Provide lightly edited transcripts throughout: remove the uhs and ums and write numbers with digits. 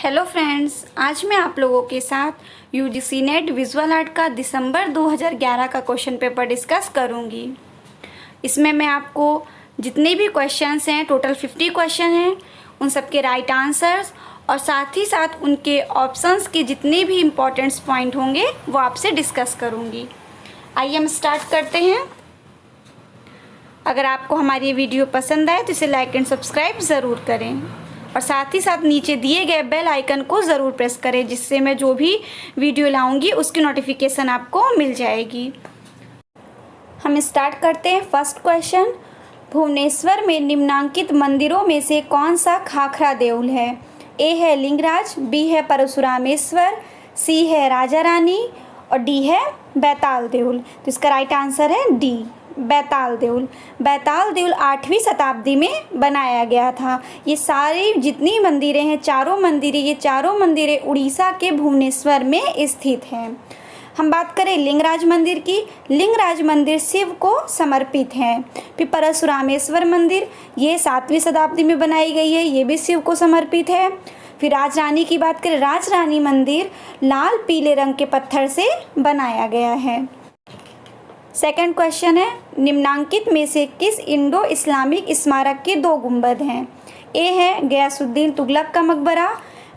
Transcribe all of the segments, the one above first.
Hello friends, आज मैं आप लोगों के साथ यूजीसी नेट विजुअल आर्ट का दिसंबर 2011 का क्वेश्चन पेपर डिस्कस करूंगी। इसमें मैं आपको जितने भी क्वेश्चंस हैं, टोटल 50 क्वेश्चन हैं, उन सब के राइट आंसर्स और साथ ही साथ उनके ऑप्शंस के जितने भी इम्पोर्टेंट्स पॉइंट होंगे वो आपसे डिस्कस करूंगी। आइए हम स्टार्ट करते हैं। अगर आपको हमारी ये वीडियो पसंद आए तो इसे लाइक एंड सब्सक्राइब ज़रूर करें और साथ ही साथ नीचे दिए गए बेल आइकन को ज़रूर प्रेस करें, जिससे मैं जो भी वीडियो लाऊंगी उसकी नोटिफिकेशन आपको मिल जाएगी। हम स्टार्ट करते हैं। फर्स्ट क्वेश्चन, भुवनेश्वर में निम्नांकित मंदिरों में से कौन सा खाखरा देउल है? ए है लिंगराज, बी है परशुरामेश्वर, सी है राजा रानी और डी है बैताल देउल। तो इसका राइट आंसर है डी, बैताल देउल। बैताल देउल 8वीं शताब्दी में बनाया गया था। ये सारी जितनी मंदिरें हैं, ये चारों मंदिरें उड़ीसा के भुवनेश्वर में स्थित हैं। हम बात करें लिंगराज मंदिर की, लिंगराज मंदिर शिव को समर्पित है। फिर परशुरामेश्वर मंदिर, ये 7वीं शताब्दी में बनाई गई है, ये भी शिव को समर्पित है। फिर राजरानी की बात करें, राजरानी मंदिर लाल पीले रंग के पत्थर से बनाया गया है। सेकंड क्वेश्चन है, निम्नांकित में से किस इंडो इस्लामिक स्मारक के 2 गुंबद हैं? ए है गयासुद्दीन तुगलक का मकबरा,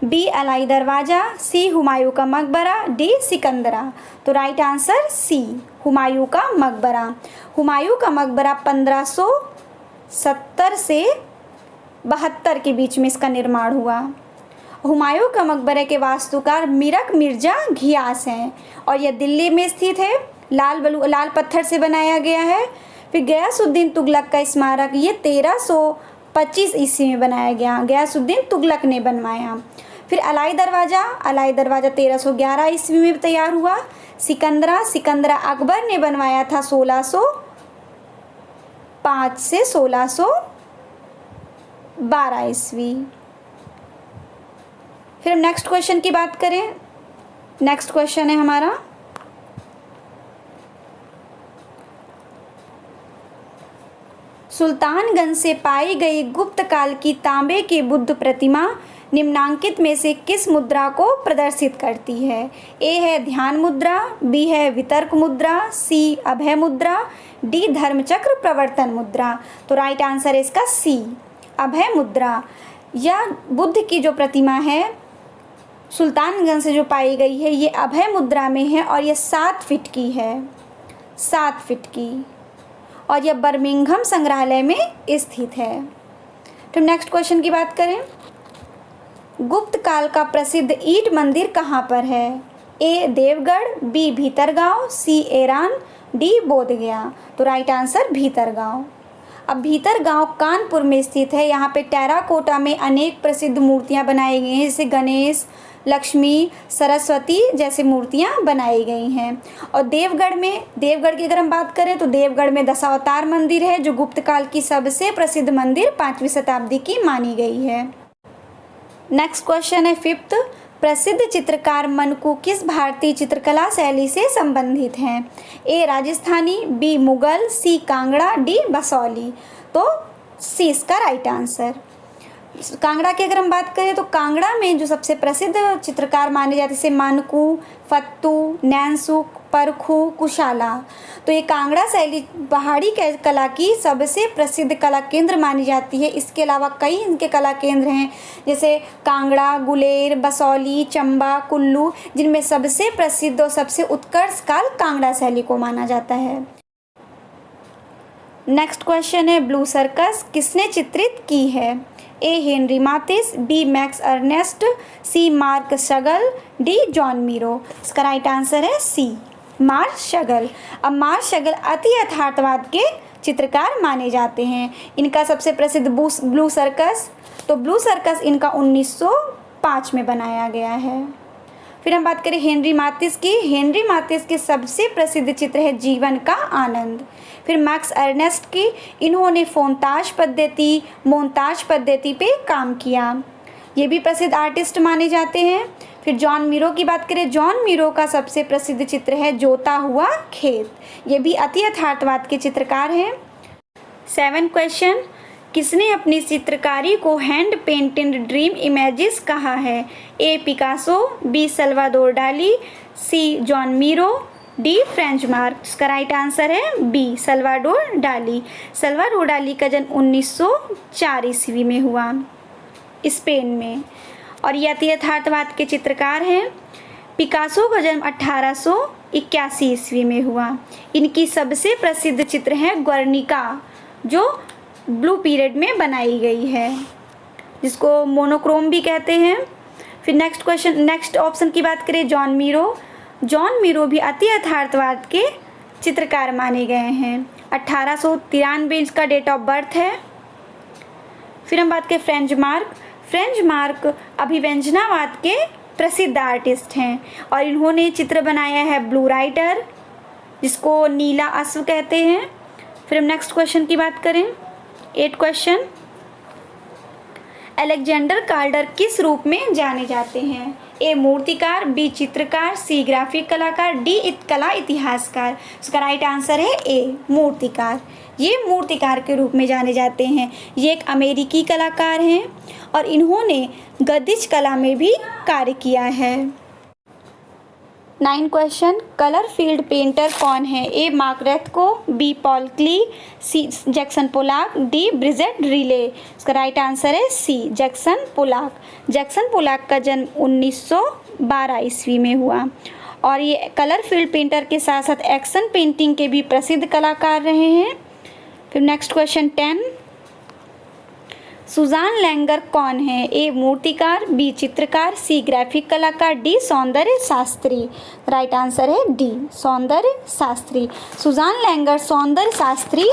बी अलाई दरवाज़ा, सी हुमायूं का मकबरा, डी सिकंदरा। तो राइट आंसर सी, हुमायूं का मकबरा। हुमायूं का मकबरा 1570 से 72 के बीच में इसका निर्माण हुआ। हुमायूं का मकबरे के वास्तुकार मीरक मिर्जा घियास हैं और यह दिल्ली में स्थित है। लाल पत्थर से बनाया गया है। फिर गयासुद्दीन तुगलक का स्मारक ये 1325 ईस्वी में बनाया गया, गयासुद्दीन तुगलक ने बनवाया। फिर अलाई दरवाज़ा 1311 ईस्वी में तैयार हुआ। सिकंदरा अकबर ने बनवाया था 1605 से 1612 ईस्वी। फिर हम नेक्स्ट क्वेश्चन की बात करें। नेक्स्ट क्वेश्चन है हमारा, सुल्तानगंज से पाई गई गुप्त काल की तांबे की बुद्ध प्रतिमा निम्नांकित में से किस मुद्रा को प्रदर्शित करती है? ए है ध्यान मुद्रा, बी है वितर्क मुद्रा, सी अभय मुद्रा, डी धर्मचक्र प्रवर्तन मुद्रा। तो राइट आंसर है इसका सी, अभय मुद्रा। यह बुद्ध की जो प्रतिमा है सुल्तानगंज से जो पाई गई है, ये अभय मुद्रा में है और यह 7 फीट की है, 7 फीट की, और यह बर्मिंघम संग्रहालय में स्थित है। तो नेक्स्ट क्वेश्चन की बात करें, गुप्त काल का प्रसिद्ध ईंट मंदिर कहाँ पर है? ए देवगढ़, बी भीतरगांव, सी ऐरान, डी बोधगया। तो राइट आंसर भीतरगांव। अब भीतरगांव कानपुर में स्थित है। यहाँ पे टेराकोटा में अनेक प्रसिद्ध मूर्तियाँ बनाई गई हैं, जैसे गणेश, लक्ष्मी, सरस्वती जैसे मूर्तियाँ बनाई गई हैं। और देवगढ़ की अगर हम बात करें तो देवगढ़ में दशावतार मंदिर है, जो गुप्त काल की सबसे प्रसिद्ध मंदिर 5वीं शताब्दी की मानी गई है। नेक्स्ट क्वेश्चन है 5th, प्रसिद्ध चित्रकार मनकू किस भारतीय चित्रकला शैली से संबंधित हैं? ए राजस्थानी, बी मुगल, सी कांगड़ा, डी बसौली। तो सी इसका राइट आंसर। कांगड़ा की अगर हम बात करें तो कांगड़ा में जो सबसे प्रसिद्ध चित्रकार माने जाते हैं, जैसे मानकू, फत्तू, नैनसुख, परखू, कुशाला। तो ये कांगड़ा शैली पहाड़ी कला की सबसे प्रसिद्ध कला केंद्र मानी जाती है। इसके अलावा कई इनके कला केंद्र हैं, जैसे कांगड़ा, गुलेर, बसौली, चंबा, कुल्लू, जिनमें सबसे प्रसिद्ध और सबसे उत्कर्ष काल कांगड़ा शैली को माना जाता है। नेक्स्ट क्वेश्चन है, ब्लू सर्कस किसने चित्रित की है? A Henri Matisse, B Max Ernst, C Marc Chagall, D Joan Miro. इसका राइट आंसर है सी, मार्क शगल। अब मार्क शगल अति यथार्थवाद के चित्रकार माने जाते हैं। इनका सबसे प्रसिद्ध ब्लू सर्कस, तो ब्लू सर्कस इनका 1905 में बनाया गया है। फिर हम बात करें हेनरी माथिस की। हेनरी माथिस के सबसे प्रसिद्ध चित्र है जीवन का आनंद। फिर मैक्स अर्नेस्ट की, इन्होंने मोन्ताज पद्धति पे काम किया, ये भी प्रसिद्ध आर्टिस्ट माने जाते हैं। फिर जॉन मीरो की बात करें, जॉन मीरो का सबसे प्रसिद्ध चित्र है जोता हुआ खेत, ये भी अति यथार्थवाद के चित्रकार हैं। 7 क्वेश्चन, किसने अपनी चित्रकारी को हैंड पेंटेड ड्रीम इमेजेस कहा है? ए Picasso, B Salvador Dali, C Joan Miro, D French Marc. इसका राइट आंसर है B Salvador Dali. Salvador Dali का जन्म 1904 ईस्वी में हुआ स्पेन में, और ये यथार्थवाद के चित्रकार हैं। पिकासो का जन्म 1881 ईस्वी में हुआ। इनकी सबसे प्रसिद्ध चित्र है गुर्निका, जो ब्लू पीरियड में बनाई गई है, जिसको मोनोक्रोम भी कहते हैं। फिर नेक्स्ट ऑप्शन की बात करें, जॉन मीरो। जॉन मीरो भी अति यथार्थवाद के चित्रकार माने गए हैं। 1893 इसका डेट ऑफ बर्थ है। फिर हम बात करें फ्रेंच मार्क। फ्रेंच मार्क अभिव्यंजनावाद के प्रसिद्ध आर्टिस्ट हैं, और इन्होंने चित्र बनाया है ब्लू राइडर, जिसको नीला अश्व कहते हैं। फिर हम नेक्स्ट क्वेश्चन की बात करें, 8 क्वेश्चन। अलेक्जेंडर काल्डर किस रूप में जाने जाते हैं? ए मूर्तिकार, बी चित्रकार, सी ग्राफिक कलाकार, डी कला इतिहासकार। उसका राइट आंसर है ए मूर्तिकार। ये मूर्तिकार के रूप में जाने जाते हैं। ये एक अमेरिकी कलाकार हैं और इन्होंने गद्दिश कला में भी कार्य किया है। 9 क्वेश्चन। कलर फील्ड पेंटर कौन है? ए मार्क रेथको, बी पॉल क्ली, सी Jackson Pollock, D Bridget relay. इसका राइट आंसर है सी जैक्सन पोलाक। जैक्सन पोलाक का जन्म 1912 ईस्वी में हुआ, और ये कलर फील्ड पेंटर के साथ साथ एक्शन पेंटिंग के भी प्रसिद्ध कलाकार रहे हैं। फिर नेक्स्ट क्वेश्चन 10। सुजान लैंगर कौन है? ए मूर्तिकार, बी चित्रकार, सी ग्राफिक कलाकार, डी सौंदर्य शास्त्री। राइट आंसर है डी सौंदर्य शास्त्री। सुजान लैंगर सौंदर्य शास्त्री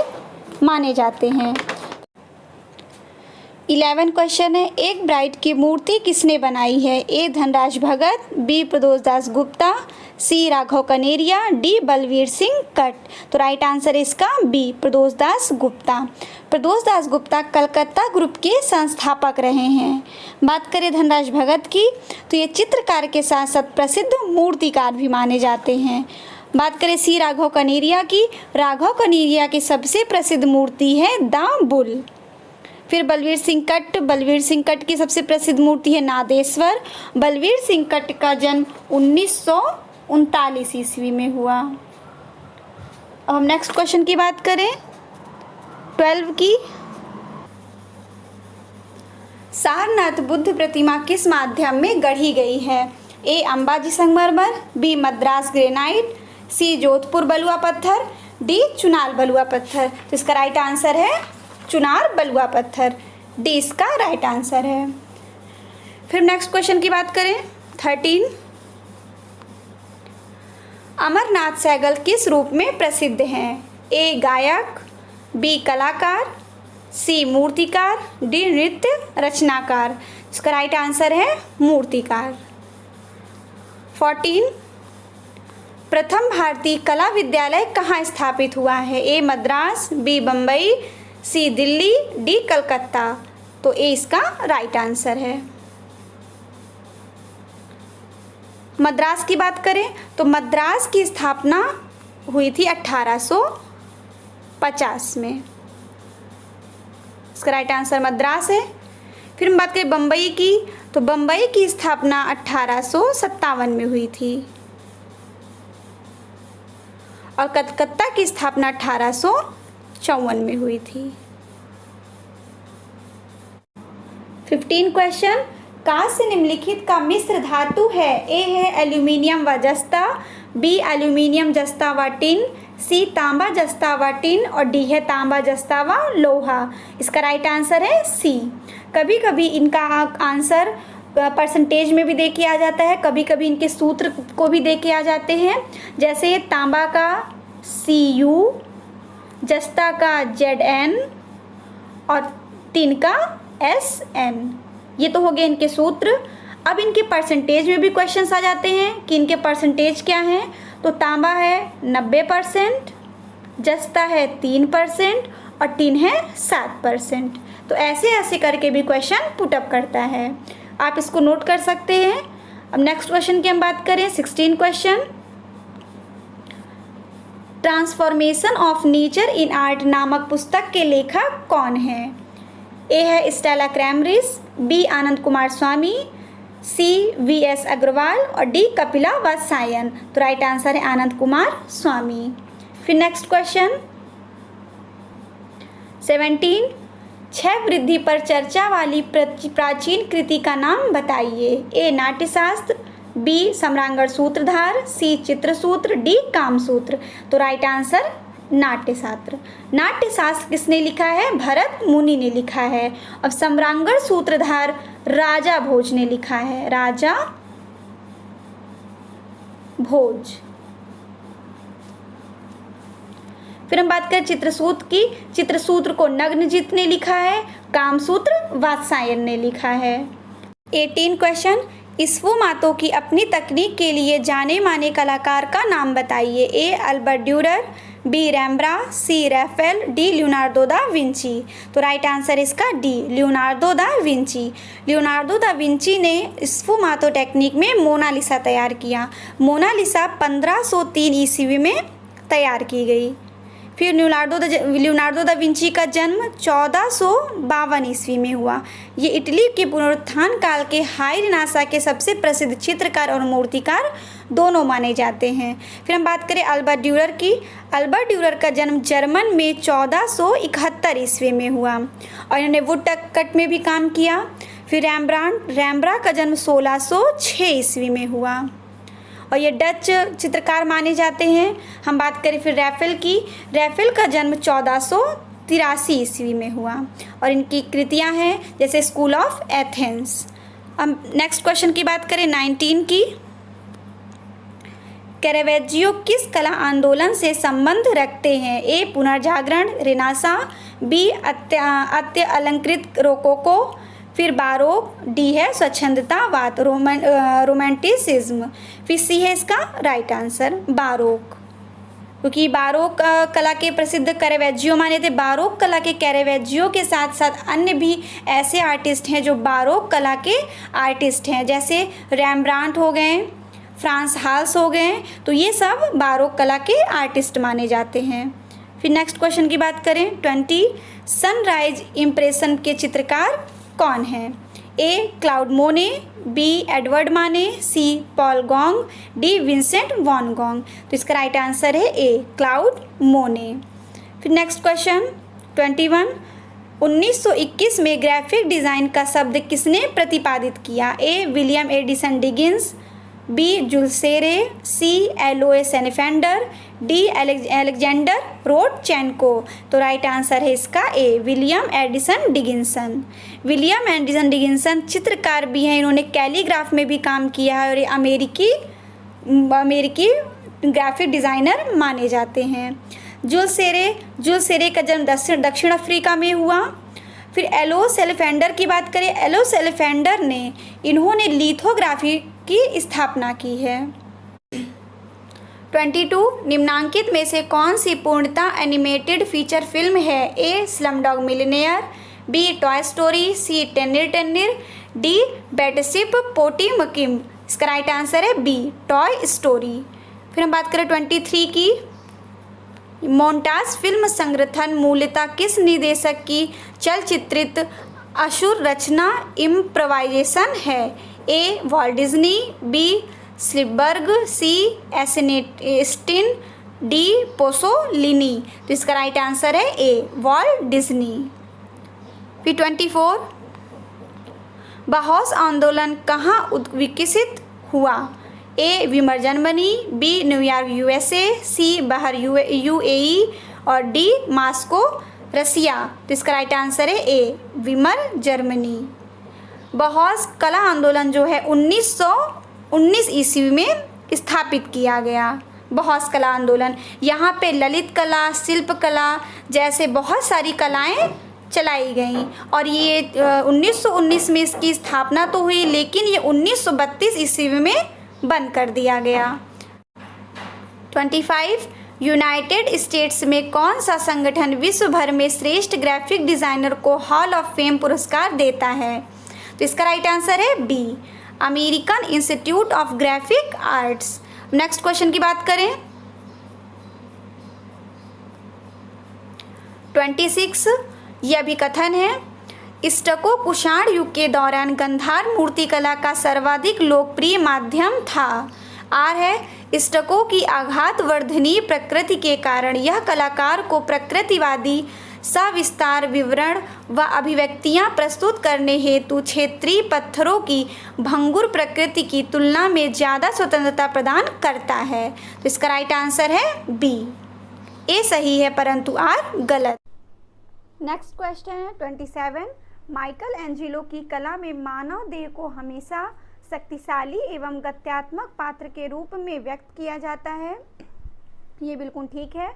माने जाते हैं। 11 क्वेश्चन है, एक ब्राइड की मूर्ति किसने बनाई है? ए धनराज भगत, बी प्रदोष दास गुप्ता, सी राघव कनेरिया, डी बलवीर सिंह कट। तो राइट आंसर है इसका बी प्रदोष दास गुप्ता। प्रदोष दास गुप्ता कलकत्ता ग्रुप के संस्थापक रहे हैं। बात करें धनराज भगत की, तो ये चित्रकार के साथ साथ प्रसिद्ध मूर्तिकार भी माने जाते हैं। बात करें सी राघव कनेरिया की, राघव कनेरिया की सबसे प्रसिद्ध मूर्ति है द बुल। फिर बलवीर सिंह कट की सबसे प्रसिद्ध मूर्ति है नादेश्वर। बलवीर सिंह कट का जन्म 1939 ईस्वी में हुआ। अब हम नेक्स्ट क्वेश्चन की बात करें 12 की। सारनाथ बुद्ध प्रतिमा किस माध्यम में गढ़ी गई है? ए अंबाजी संगमरमर, बी मद्रास ग्रेनाइट, सी जोधपुर बलुआ पत्थर, डी चुनार बलुआ पत्थर। तो इसका राइट आंसर है चुनार बलुआ पत्थर। डी इसका राइट आंसर है। फिर नेक्स्ट क्वेश्चन की बात करें 13। अमरनाथ सहगल किस रूप में प्रसिद्ध हैं? ए गायक, बी कलाकार, सी मूर्तिकार, डी नृत्य रचनाकार। इसका राइट आंसर है मूर्तिकार। 14। प्रथम भारतीय कला विद्यालय कहाँ स्थापित हुआ है? ए मद्रास, बी बम्बई, सी दिल्ली, डी कलकत्ता। तो ए इसका राइट आंसर है। मद्रास की बात करें तो मद्रास की स्थापना हुई थी 1850 में। इसका राइट आंसर मद्रास है। फिर हम बात करें बम्बई की, तो बम्बई की स्थापना 1857 में हुई थी, और कलकत्ता की स्थापना 1854 में हुई थी। 15 क्वेश्चन। कांस्य निम्नलिखित का मिश्र धातु है? ए है एल्यूमिनियम व जस्ता, बी एल्यूमिनियम जस्ता व टिन, सी तांबा जस्ता व टिन, और डी है तांबा जस्ता व लोहा। इसका राइट आंसर है सी। कभी कभी इनका आंसर परसेंटेज में भी दे के आ जाता है, कभी कभी इनके सूत्र को भी दे के आ जाते हैं। जैसे तांबा का Cu, जस्ता का Zn और टिन का Sn। ये तो हो गए इनके सूत्र। अब इनके परसेंटेज में भी क्वेश्चंस आ जाते हैं कि इनके परसेंटेज क्या हैं। तो तांबा है 90%, जस्ता है 3% और टिन है 7%। तो ऐसे ऐसे करके भी क्वेश्चन पुटअप करता है, आप इसको नोट कर सकते हैं। अब नेक्स्ट क्वेश्चन की हम बात करें 16 question. Transformation of nature in art नामक पुस्तक के लेखक कौन है? ए है स्टेला क्रैमरिस, बी आनंद कुमार स्वामी, सी वी.एस. अग्रवाल और डी कपिला वात्स्यायन। तो राइट आंसर है आनंद कुमार स्वामी। फिर नेक्स्ट क्वेश्चन 17, क्षय वृद्धि पर चर्चा वाली प्राचीन कृति का नाम बताइए। ए नाट्यशास्त्र, बी सम्रांगण सूत्रधार, सी चित्रसूत्र, डी कामसूत्र। तो राइट आंसर नाट्यशास्त्र। नाट्यशास्त्र किसने लिखा है? भरत मुनि ने लिखा है। और सम्रांगण सूत्रधार राजा भोज ने लिखा है, राजा भोज। फिर हम बात करें चित्रसूत्र की। चित्रसूत्र को नग्नजित ने लिखा है, कामसूत्र वात्स्यायन ने लिखा है। 18 क्वेश्चन, स्फुमातो की अपनी तकनीक के लिए जाने माने कलाकार का नाम बताइए। A Albert Durer, B Rembrandt, C Raphael, D Leonardo da Vinci. तो राइट आंसर इसका D Leonardo da Vinci. Leonardo da Vinci ने स्फुमातो टेक्निक में मोनालिसा तैयार किया। मोनालिसा 1503 ईस्वी में तैयार की गई। फिर लियोनार्दो दा विंची का जन्म 1452 ईस्वी में हुआ। ये इटली के पुनरुत्थान काल के हाई रिनासा के सबसे प्रसिद्ध चित्रकार और मूर्तिकार दोनों माने जाते हैं। फिर हम बात करें अल्बर्ट ड्यूरर की। अल्बर्ट ड्यूरर का जन्म जर्मन में 1471 ईस्वी में हुआ और इन्होंने वुड कट में भी काम किया। फिर रैम्ब्रा का जन्म 1606 ईस्वी में हुआ और ये डच चित्रकार माने जाते हैं। हम बात करें फिर रैफेल की। रैफेल का जन्म 1483 ईस्वी में हुआ और इनकी कृतियां हैं जैसे स्कूल ऑफ एथेंस। अब नेक्स्ट क्वेश्चन की बात करें 19 की। कैरावेजियो किस कला आंदोलन से संबंध रखते हैं? ए पुनर्जागरण रेनासा, बी अत्य अलंकृत रोकोको, फिर बारोक, डी है स्वच्छंदतावाद रोमांटिसिज्म, फिर सी है इसका राइट आंसर बारोक। क्योंकि बारोक कला के प्रसिद्ध कैरावेजियो माने थे। बारोक कला के कैरावेजियो के साथ साथ अन्य भी ऐसे आर्टिस्ट हैं जो बारोक कला के आर्टिस्ट हैं, जैसे रैम्ब्रांट हो गए, फ्रांस हाल्स हो गए। तो ये सब बारोक कला के आर्टिस्ट माने जाते हैं। फिर नेक्स्ट क्वेश्चन की बात करें 20, सनराइज इम्प्रेशन के चित्रकार कौन है? A Claude Monet, B Edouard Manet, C Paul Gauguin, D Vincent van गॉन्ग। तो इसका राइट आंसर है ए क्लाउड मोने। फिर नेक्स्ट क्वेश्चन 21, 1921 में ग्राफिक डिज़ाइन का शब्द किसने प्रतिपादित किया? A William Addison Dwiggins, B Jules Cheret, C Aloys Senefelder, D Alexander Rodchenko. तो राइट आंसर है इसका A William Addison Dwiggins. William Addison Dwiggins चित्रकार भी हैं, इन्होंने कैलीग्राफ में भी काम किया है और ये अमेरिकी ग्राफिक डिज़ाइनर माने जाते हैं। जुल्सेरे का जन्म दक्षिण अफ्रीका में हुआ। फिर एलो सेलेफेंडर की बात करें। एलो सेलेफेंडर ने इन्होंने लिथोग्राफी की स्थापना की है। 22, निम्नांकित में से कौन सी पूर्णतः एनिमेटेड फीचर फिल्म है? A Slumdog Millionaire, B Toy Story, C टेन्निर, डी बैटशिप पोटीमकिम। इसका राइट आंसर है बी टॉय स्टोरी। फिर हम बात करें 23 की। मोन्टाज फिल्म संग्रथन मूलतः किस निर्देशक की चलचित्रित असुर रचना इम्प्रोवाइजेशन है? ए वॉल्ट डिज्नी, बी स्लिबर्ग, सी एस्नेस्टिन, डी पोसोलिनी। तो इसका राइट आंसर है ए वॉल्ट डिज्नी। फिर 24, बाहौस आंदोलन कहाँ विकसित हुआ? ए विमर जर्मनी, बी न्यूयॉर्क यूएसए, सी बाहर यूएई और डी मास्को रसिया। तो इसका राइट आंसर है ए विमर जर्मनी। बाहौस कला आंदोलन जो है 1919 ईस्वी में स्थापित किया गया। बाहौस कला आंदोलन यहाँ पे ललित कला, शिल्प कला जैसे बहुत सारी कलाएं चलाई गई और ये 1919 में इसकी स्थापना तो हुई, लेकिन ये 1932 ईस्वी में बंद कर दिया गया। 25, यूनाइटेड स्टेट्स में कौन सा संगठन विश्व भर में श्रेष्ठ ग्राफिक डिज़ाइनर को हॉल ऑफ फेम पुरस्कार देता है? तो इसका राइट आंसर है B American Institute of Graphic Arts. Next question की बात करें 26, यह अभिकथन है स्टको कुषाण युग के दौरान गंधार मूर्तिकला का सर्वाधिक लोकप्रिय माध्यम था। आर है स्टको की आघातवर्धनीय प्रकृति के कारण यह कलाकार को प्रकृतिवादी सविस्तार विवरण व अभिव्यक्तियां प्रस्तुत करने हेतु क्षेत्रीय पत्थरों की भंगुर प्रकृति की तुलना में ज़्यादा स्वतंत्रता प्रदान करता है। तो इसका राइट आंसर है बी। ए सही है परंतु आर गलत। नेक्स्ट क्वेश्चन है 27। माइकल एंजेलो की कला में मानव देह को हमेशा शक्तिशाली एवं गत्यात्मक पात्र के रूप में व्यक्त किया जाता है। ये बिल्कुल ठीक है,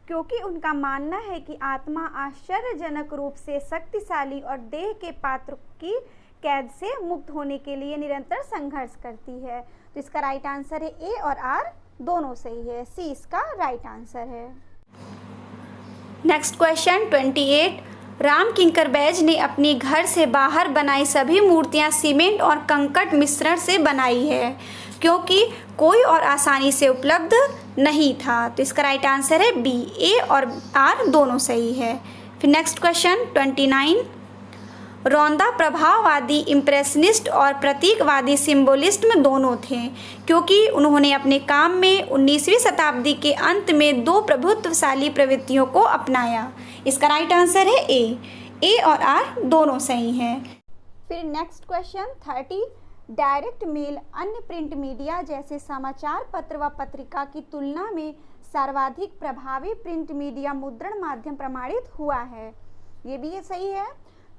क्योंकि उनका मानना है कि आत्मा आश्चर्यजनक रूप से शक्तिशाली और देह के पात्र की कैद से मुक्त होने के लिए निरंतर संघर्ष करती है। तो इसका राइट आंसर है ए और आर दोनों सही है। सी इसका राइट आंसर है। Next question 28। राम किंकरबैज ने अपनी घर से बाहर बनाई सभी मूर्तियां सीमेंट और कंकड़ मिश्रण से बनाई है, क्योंकि कोई और आसानी से उपलब्ध नहीं था। तो इसका राइट आंसर है बी। ए और आर दोनों सही है। फिर नेक्स्ट क्वेश्चन 29। रौंदा प्रभाववादी इम्प्रेशनिस्ट और प्रतीकवादी सिम्बोलिस्ट में दोनों थे, क्योंकि उन्होंने अपने काम में 19वीं शताब्दी के अंत में दो प्रभुत्वशाली प्रवृत्तियों को अपनाया। इसका राइट आंसर है ए। ए और आर दोनों सही हैं। फिर नेक्स्ट क्वेश्चन 30। डायरेक्ट मेल अन्य प्रिंट मीडिया जैसे समाचार पत्र व पत्रिका की तुलना में सर्वाधिक प्रभावी प्रिंट मीडिया मुद्रण माध्यम प्रमाणित हुआ है। ये भी सही है,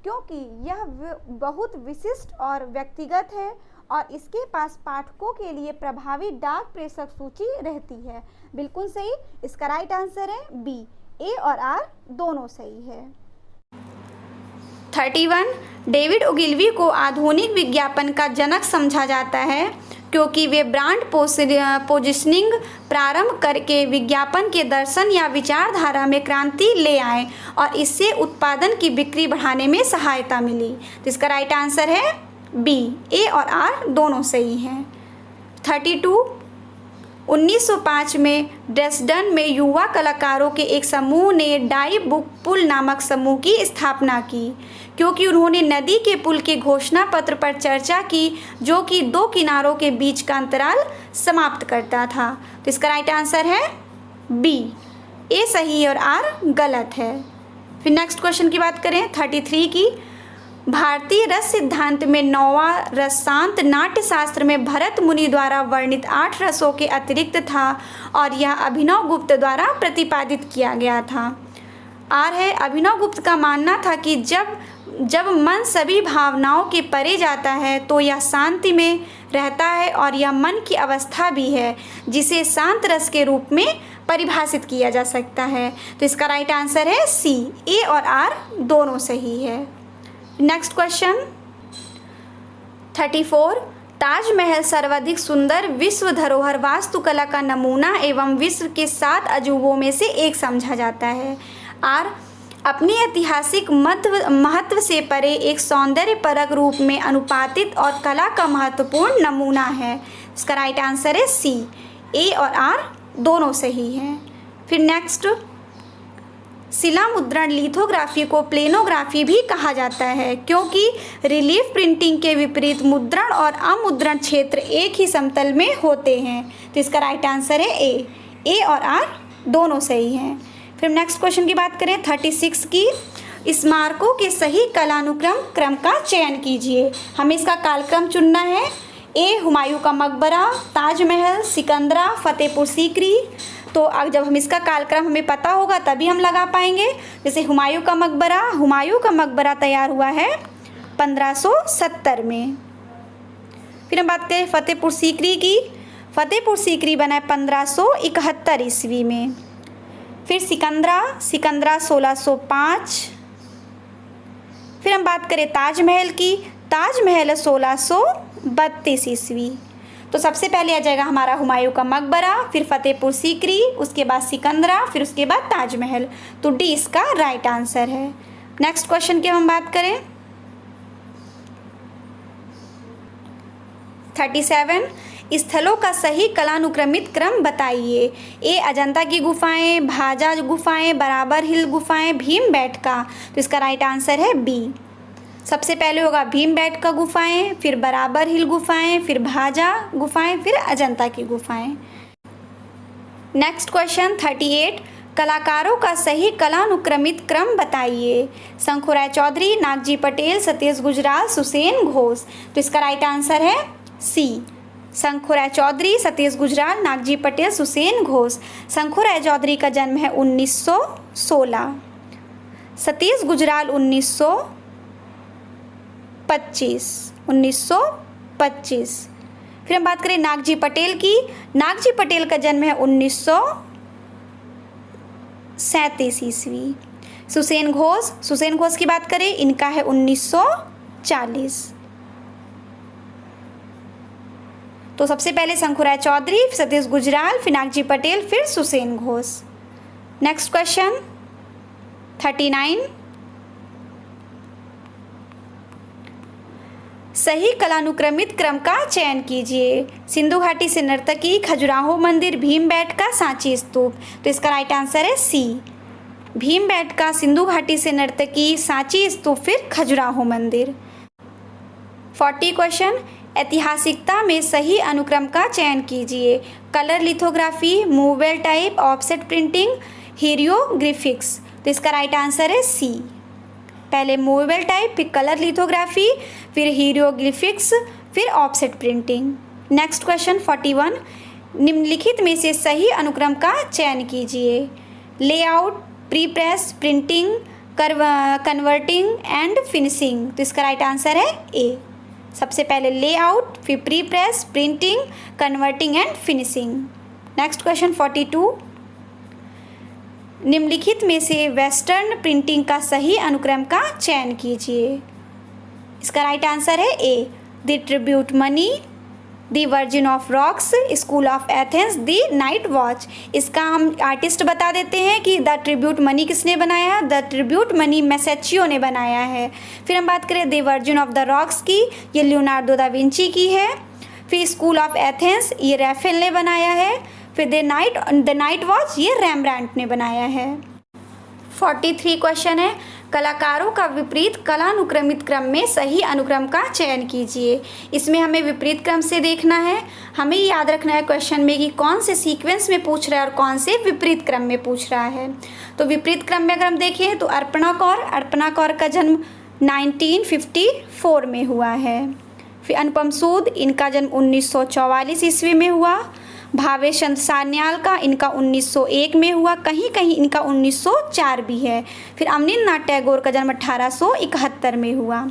क्योंकि यह बहुत विशिष्ट और व्यक्तिगत है और इसके पास पाठकों के लिए प्रभावी डाक प्रेषक सूची रहती है। बिल्कुल सही। इसका राइट आंसर है बी। ए और आर दोनों सही है। 31। डेविड ओगिलवी को आधुनिक विज्ञापन का जनक समझा जाता है, क्योंकि वे ब्रांड पोजिशनिंग प्रारंभ करके विज्ञापन के दर्शन या विचारधारा में क्रांति ले आए और इससे उत्पादन की बिक्री बढ़ाने में सहायता मिली। तो इसका राइट आंसर है बी। ए और आर दोनों सही हैं। 32। 1905 में ड्रेसडन में युवा कलाकारों के एक समूह ने डाई बुक पुल नामक समूह की स्थापना की, क्योंकि उन्होंने नदी के पुल के घोषणा पत्र पर चर्चा की, जो कि दो किनारों के बीच का अंतराल समाप्त करता था। तो इसका राइट आंसर है बी। ए सही और आर गलत है। फिर नेक्स्ट क्वेश्चन की बात करें 33 की। भारतीय रस सिद्धांत में 9वां रसांत नाट्य शास्त्र में भरत मुनि द्वारा वर्णित 8 रसों के अतिरिक्त था और यह अभिनव गुप्त द्वारा प्रतिपादित किया गया था। आर है अभिनव गुप्त का मानना था कि जब मन सभी भावनाओं के परे जाता है तो यह शांति में रहता है और यह मन की अवस्था भी है जिसे शांत रस के रूप में परिभाषित किया जा सकता है। तो इसका राइट आंसर है सी। ए और आर दोनों सही है। Next question 34। ताजमहल सर्वाधिक सुंदर विश्व धरोहर वास्तुकला का नमूना एवं विश्व के 7 अजूबों में से एक समझा जाता है। आर अपने ऐतिहासिक महत्व से परे एक सौंदर्यपरक रूप में अनुपातित और कला का महत्वपूर्ण नमूना है। इसका राइट आंसर है सी। ए और आर दोनों सही हैं। फिर नेक्स्ट, शिला मुद्रण लिथोग्राफी को प्लेनोग्राफी भी कहा जाता है, क्योंकि रिलीफ प्रिंटिंग के विपरीत मुद्रण और अमुद्रण क्षेत्र एक ही समतल में होते हैं। तो इसका राइट आंसर है ए। ए और आर दोनों सही हैं। फिर नेक्स्ट क्वेश्चन की बात करें 36 की। स्मारकों के सही क्रम का चयन कीजिए। हमें इसका कालक्रम चुनना है। ए हुमायूं का मकबरा, ताजमहल, सिकंदरा, फतेहपुर सीकरी। तो अब जब हम इसका कालक्रम हमें पता होगा तभी हम लगा पाएंगे। जैसे हुमायूं का मकबरा तैयार हुआ है 1570 में। फिर हम बात करें फतेहपुर सीकरी की। फतेहपुर सीकरी बना है 1571 ईस्वी में। फिर सिकंदरा 1605। फिर हम बात करें ताजमहल की। ताजमहल 1632 ईस्वी। तो सबसे पहले आ जाएगा हमारा हुमायूं का मकबरा, फिर फतेहपुर सीकरी, उसके बाद सिकंदरा, फिर उसके बाद ताजमहल। तो डी इसका राइट आंसर है। नेक्स्ट क्वेश्चन की हम बात करें 37। स्थलों का सही कलानुक्रमित क्रम बताइए। ए अजंता की गुफाएं, भाजा गुफाएं, बराबर हिल गुफाएं, भीम बैठका। तो इसका राइट आंसर है बी। सबसे पहले होगा भीमबेटका गुफाएं, फिर बराबर हिल गुफाएं, फिर भाजा गुफाएं, फिर अजंता की गुफाएं। नेक्स्ट क्वेश्चन 38, कलाकारों का सही कलानुक्रमित क्रम बताइए। शंखुराय चौधरी, नागजी पटेल, सतीश गुजराल, सुसेन घोष। तो इसका राइट आंसर है सी, शंखुराय चौधरी, सतीश गुजराल, नागजी पटेल, सुसेन घोष। शंखुराय चौधरी का जन्म है 1916, सतीश गुजराल 1925। फिर हम बात करें नागजी पटेल की। नागजी पटेल का जन्म है 1937 ईस्वी। सुसेन घोष की बात करें, इनका है 1940। तो सबसे पहले शंखुराय चौधरी, फिर सतीश गुजराल, फिर नागजी पटेल, फिर सुसेन घोष। नेक्स्ट क्वेश्चन 39, सही कलानुक्रमित क्रम का चयन कीजिए। सिंधु घाटी से नर्तकी, खजुराहो मंदिर, भीमबेटका, सांची स्तूप। तो इसका राइट आंसर है सी, भीमबेटका, सिंधु घाटी से नर्तकी, सांची स्तूप, फिर खजुराहो मंदिर। 40 क्वेश्चन, ऐतिहासिकता में सही अनुक्रम का चयन कीजिए। Colour lithography, movable type, offset printing, heliographics. तो इसका राइट आंसर है सी, पहले मूवेबल टाइप, फिर कलर लिथोग्राफी, फिर हीरियोग्राफिक्स, फिर ऑफसेट प्रिंटिंग। नेक्स्ट क्वेश्चन 41, निम्नलिखित में से सही अनुक्रम का चयन कीजिए। Layout, pre press, printing, converting and finishing. तो इसका राइट आंसर है ए, सबसे पहले लेआउट, फिर pre press, printing, converting and finishing. Next question 42, निम्नलिखित में से वेस्टर्न प्रिंटिंग का सही अनुक्रम का चयन कीजिए। इसका राइट आंसर है A, the Tribute Money, the Virgin of Rocks, School of Athens, the Night Watch. इसका हम आर्टिस्ट बता देते हैं कि द ट्रिब्यूट मनी किसने बनाया, द ट्रिब्यूट मनी मैसेचियो ने बनाया है। फिर हम बात करें the Virgin of the rocks की, ये लियोनार्डो दा विंची की है। फिर स्कूल ऑफ एथेंस, ये रैफेल ने बनाया है। फिर द नाइट वॉच, ये रेम्ब्रांट ने बनाया है। 43 क्वेश्चन है, कलाकारों का विपरीत कलानुक्रमित क्रम में सही अनुक्रम का चयन कीजिए। इसमें हमें विपरीत क्रम से देखना है। हमें याद रखना है क्वेश्चन में कि कौन से सीक्वेंस में पूछ रहा है और कौन से विपरीत क्रम में पूछ रहा है। तो विपरीत क्रम में अगर हम देखें तो अर्पणा कौर का जन्म 1954 में हुआ है। फिर अनुपम सूद, इनका जन्म 1944 ईस्वी में हुआ। भावेश चंद्र सान्याल का, इनका 1901 में हुआ, कहीं कहीं इनका 1904 भी है। फिर अवनींद्रनाथ टैगोर का जन्म 1871 में हुआ।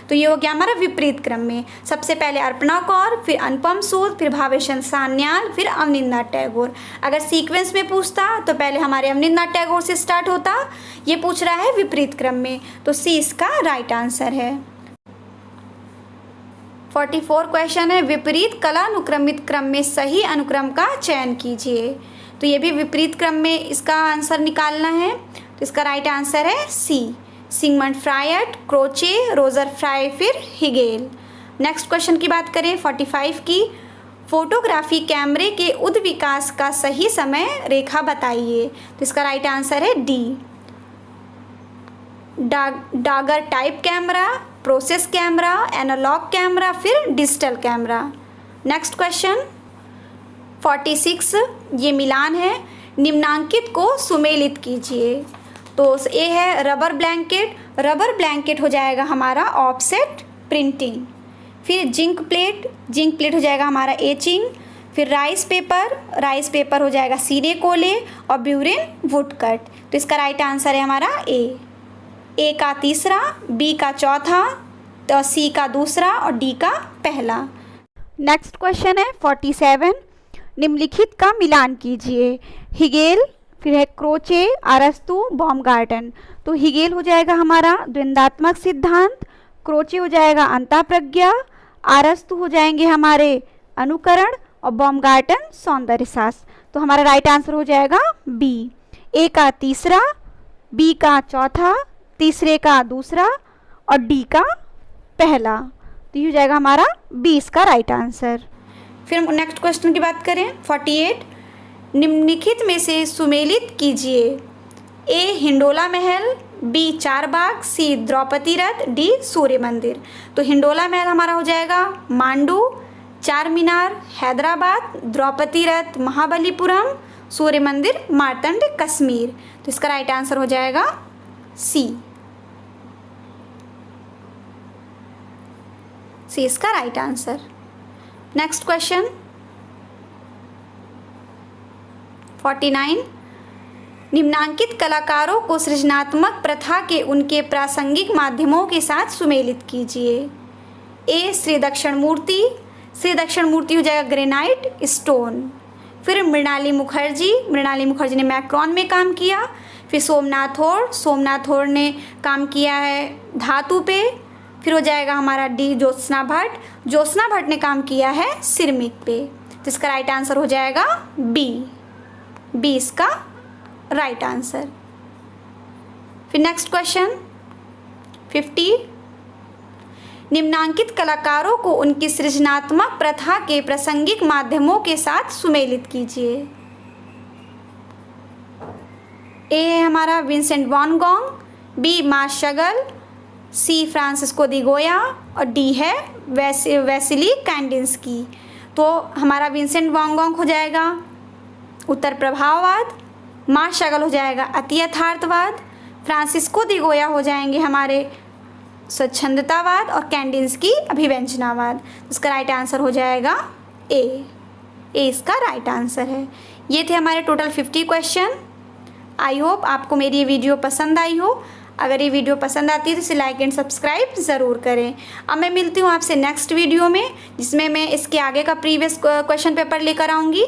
तो ये हो गया हमारा विपरीत क्रम में, सबसे पहले अर्पणा कौर, फिर अनुपम सूद, फिर भावेश चंद्र सान्याल, फिर अवनींद्रनाथ टैगोर। अगर सीक्वेंस में पूछता तो पहले हमारे अवनींद्रनाथ टैगोर से स्टार्ट होता। ये पूछ रहा है विपरीत क्रम में, तो सी इसका राइट आंसर है। 44 क्वेश्चन है, विपरीत कलानुक्रमित क्रम में सही अनुक्रम का चयन कीजिए। तो ये भी विपरीत क्रम में इसका आंसर निकालना है। तो इसका राइट आंसर है C, Sigmund Freud, Croce, Roger Fry, फिर हिगेल। नेक्स्ट क्वेश्चन की बात करें 45 की, फोटोग्राफी कैमरे के उद्विकास का सही समय रेखा बताइए। तो इसका राइट आंसर है D, dagger type camera, process camera, analogue camera, फिर डिजिटल कैमरा। नेक्स्ट क्वेश्चन 46, ये मिलान है, निम्नांकित को सुमेलित कीजिए। तो ए है रबर ब्लैंकेट हो जाएगा हमारा ऑफसेट प्रिंटिंग। फिर जिंक प्लेट हो जाएगा हमारा एचिंग। फिर राइस पेपर हो जाएगा सीने कोले, और ब्यूरिन वुडकट। तो इसका राइट आंसर है हमारा ए का तीसरा, बी का चौथा, तो सी का दूसरा और डी का पहला। नेक्स्ट क्वेश्चन है 47, निम्नलिखित का मिलान कीजिए। हिगेल, फिर है क्रोचे, अरस्तु, बाumgarten। तो हिगेल हो जाएगा हमारा द्वंद्वात्मक सिद्धांत, क्रोचे हो जाएगा अंतःप्रज्ञा, अरस्तु हो जाएंगे हमारे अनुकरण, और बाumgarten सौंदर्य शास्त्र। तो हमारा राइट आंसर हो जाएगा बी, ए का तीसरा, बी का चौथा, तीसरे का दूसरा और डी का पहला। तो ये हो जाएगा हमारा 20 का राइट आंसर। फिर हम नेक्स्ट क्वेश्चन की बात करें 48, निम्नलिखित में से सुमेलित कीजिए। ए हिंडोला महल, बी चारबाग, सी द्रौपदी रथ, डी सूर्य मंदिर। तो हिंडोला महल हमारा हो जाएगा मांडू, चार मीनार हैदराबाद, द्रौपदी रथ महाबलीपुरम, सूर्य मंदिर मार्तंड कश्मीर। तो इसका राइट आंसर हो जाएगा सी। सी इसका राइट आंसर। नेक्स्ट क्वेश्चन 49, निम्नांकित कलाकारों को सृजनात्मक प्रथा के उनके प्रासंगिक माध्यमों के साथ सुमेलित कीजिए। ए श्री दक्षिण मूर्ति, श्री दक्षिण मूर्ति हो जाएगा ग्रेनाइट स्टोन। फिर मृणाली मुखर्जी ने मैक्रॉन में काम किया। फिर सोमनाथ होड़ ने काम किया है धातु पे। फिर हो जाएगा हमारा डी ज्योत्सना भट्ट ने काम किया है सिरमिक पे। तो इसका राइट आंसर हो जाएगा बी इसका राइट आंसर। फिर नेक्स्ट क्वेश्चन 50, निम्नांकित कलाकारों को उनकी सृजनात्मक प्रथा के प्रासंगिक माध्यमों के साथ सुमेलित कीजिए। ए है हमारा Vincent van Gogh, B Marc Chagall, C Francisco दी गोया और डी है वैसिली कैंडिंस्की। तो हमारा विंसेंट वैन गॉग हो जाएगा उत्तर प्रभाववाद, मार्श शगल हो जाएगा अति यथार्थवाद, फ्रांसिस्को दी गोया हो जाएंगे हमारे स्वच्छंदतावाद और कैंडिंस्की अभिव्यंजनावाद। इसका राइट आंसर हो जाएगा ए इसका राइट आंसर है। ये थे हमारे टोटल 50 क्वेश्चन। आई होप आपको मेरी ये वीडियो पसंद आई हो। अगर ये वीडियो पसंद आती है तो इसे लाइक एंड सब्सक्राइब ज़रूर करें। अब मैं मिलती हूँ आपसे नेक्स्ट वीडियो में, जिसमें मैं इसके आगे का प्रीवियस क्वेश्चन पेपर लेकर आऊँगी।